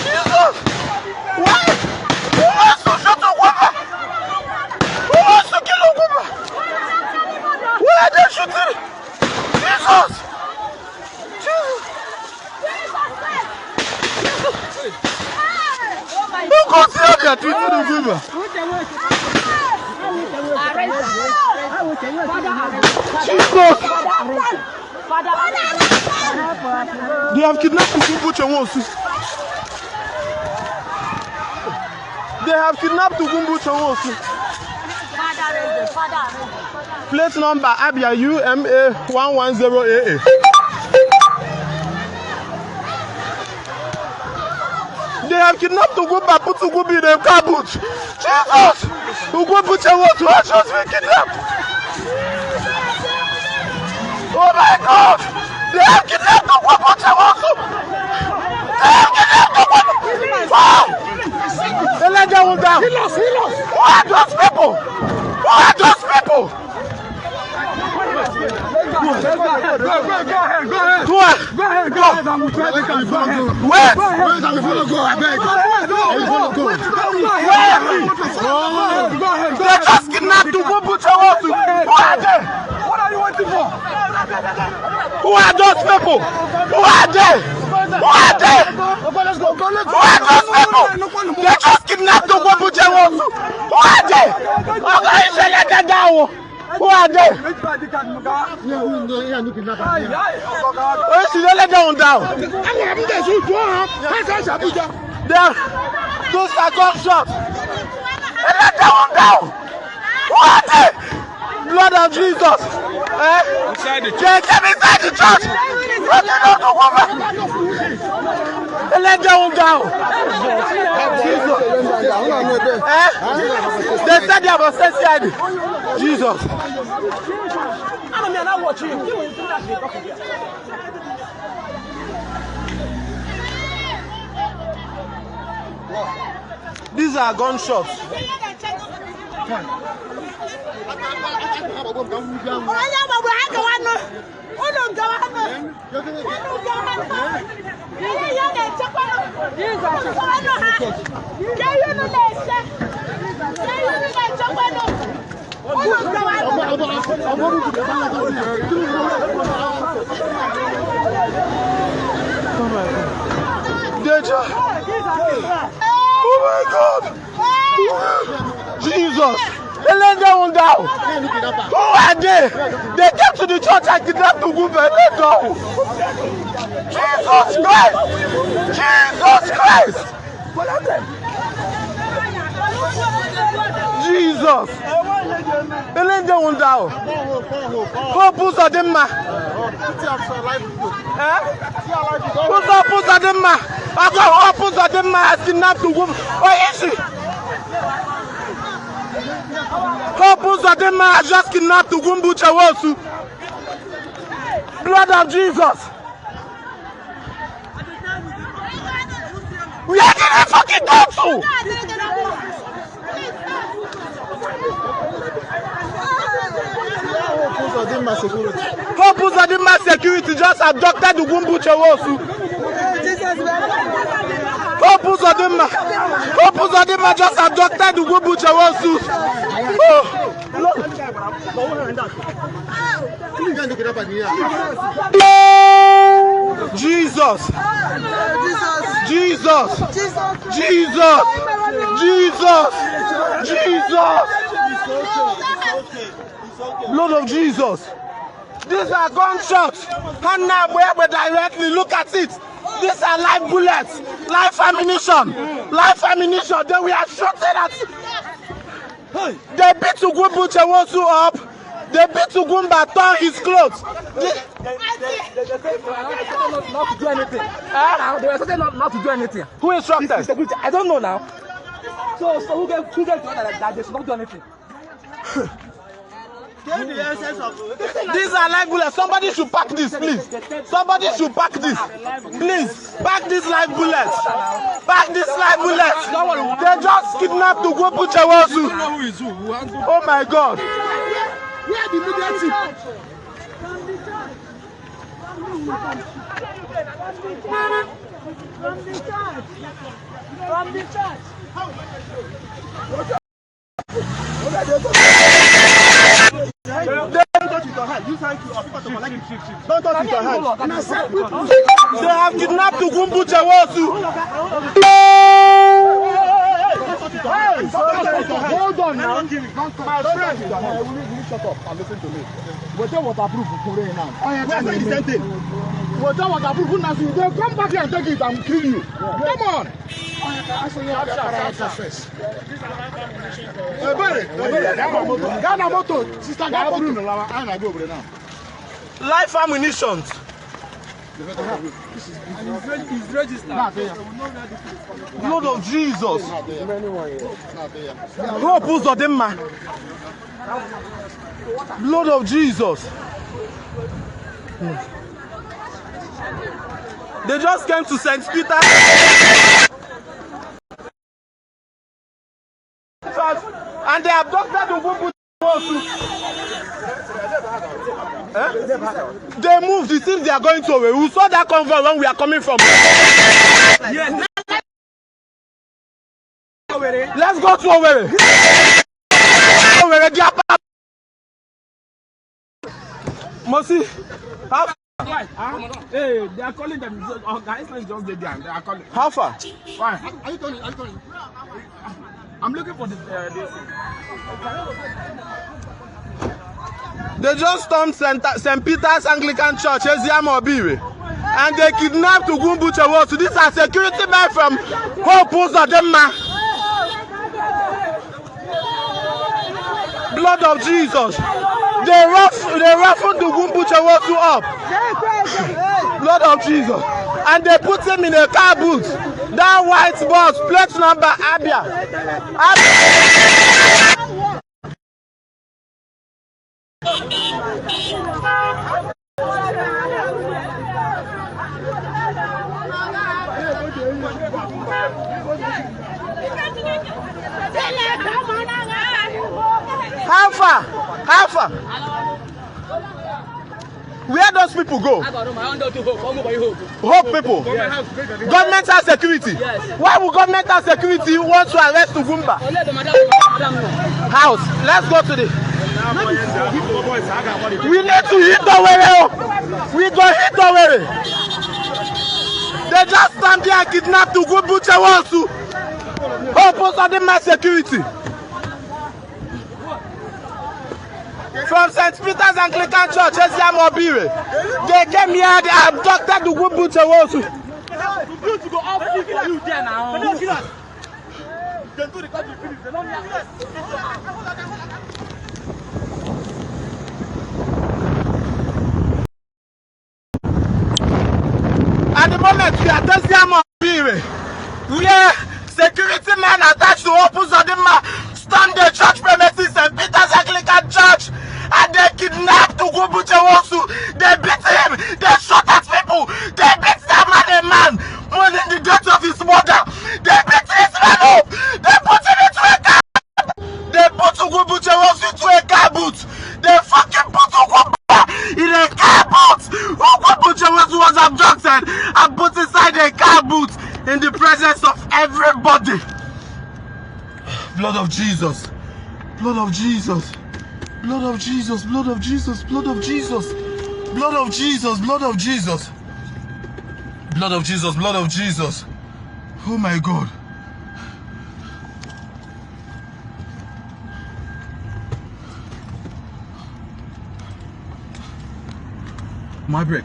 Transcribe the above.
Jesus! Why? Who wants to shoot a woman? Who wants to kill a woman? Why are they shooting? Jesus! Jesus! Who goes here? They are treating the women. Jesus! They have kidnapped Ugumbu Chenwosu. They have kidnapped Ugumbu Chenwosu. Plate number Abia UMA 110AA. They have kidnapped Ugumba, put Ugumbi in the car boot. Jesus! Ugumbu Chenwosu has just been kidnapped. Oh my God! They have kidnapped Ugumbu Chenwosu. They have kidnapped Ugumbu. Wow! They let them down. He lost. Who are those people? Who are those people? Go ahead. I'm trying to go. Wait. They just kidnapped Ugumbu Chenwosu. Who are they? What are you waiting for? Who are those people? Who are they? Who are they? Who are those people? They just kidnapped Ugumbu Chenwosu. Who are they? Who are they? She let them down. They are those are gunshots. They let them down. Who are they? Blood of Jesus. Inside the church. Inside the church. They let them down. They said they have a sense. Jesus. I'm not watching. These are gunshots. Danger. Oh my God. Jesus. They let them down. Who are they? They came to the church and kidnapped Ugumbu and let go. Jesus Christ. Jesus Christ. Jesus. They let them down. Who are them? Who are them? Has kidnapped Ugumbu. Where is she? Zadema has just kidnapped Ugumbu Chenwosu. Blood of Jesus. We are getting fucking done too. Zadema security just abducted Ugumbu Chenwosu. Zadema just abducted Ugumbu Chenwosu. Jesus. Jesus. Jesus. Jesus. Jesus. Blood of Jesus. These are gunshots. And now we directly look at it. These are live bullets, live ammunition, Then we are shooting at. They beat Ugumbu Chenwosu up. They beat Ugumba, tore his clothes. They not to do anything. They were saying not to do anything. Who instructed? I don't know now. So who gave to that they should not do anything? These are live bullets. Somebody should pack this, please. Somebody should pack this. Please, pack these live bullets. Pack these live bullets. They just kidnapped Ugumbu Chenwosu. Oh my God. Where are the media team? From the church. From the church. Don't touch with your hand. Use hand to Don't touch with your hand. They have kidnapped Ugwumbu Chewosu. Hold on now. My friend, will you shut up and listen to me? We're waterproof for now. We're saying the same thing. We're waterproof. They'll come back here and take it and kill you. Come on. Ghana moto. Sister Ghana moto. Life ammunition. He's registered. Blood of Jesus. Hope Uzodimma. Blood of Jesus. They just came to St. Peter. And they abducted Ugwumbu Chewosu. They moved. It seems they are going to Owerri. We saw that convoy when we are coming from. Yes. Let's go to Owerri. Mosi, Hey, they are calling them. Guys, just there. They are calling. how far? Why? Are you calling? I'm looking for this. They just stormed St. Peter's Anglican Church, Eziama Obire, and they kidnapped Ugwumbu Chewosu. These are security men from Hope Uzodimma. Blood of Jesus. They ruffled Ugwumbu Chewosu up. Blood of Jesus. And they put him in a car boot. That white bus, plate number Abia. How far? How far? Where those people go? Hope people. Yes. Government has security. Yes. Why would government have security want to arrest Ugwumba? House. Let's go to the. We need to hit Owerri. We go hit Owerri. They just stand there and kidnap Ugwumbu Chewosu. Hope Uzodimma security. From St. Peter's Anglican Church, Eziama Obire. They came here, they abducted Ugwumbu Chewosu. At the moment, we are at Eziama Obire, where security men attached to Hope Uzodimma stormed the church premises, St. Peter's Anglican Church, and they kidnapped Ugwumbu Chewosu. They beat him, they shot at people, they beat that man, mourning the death of his mother. They beat his man up, they put him into a car. They put Ugwumbu Chewosu into a car boot. They fucking put Ugwumba in a car boot. Ugwumbu Chewosu was abducted and put inside a car boot in the presence of everybody. Blood of Jesus. Blood of Jesus. Blood of Jesus. Blood of Jesus. Blood of Jesus. Blood of Jesus. Blood of Jesus. Blood of Jesus. Blood of Jesus. Oh my God. My break.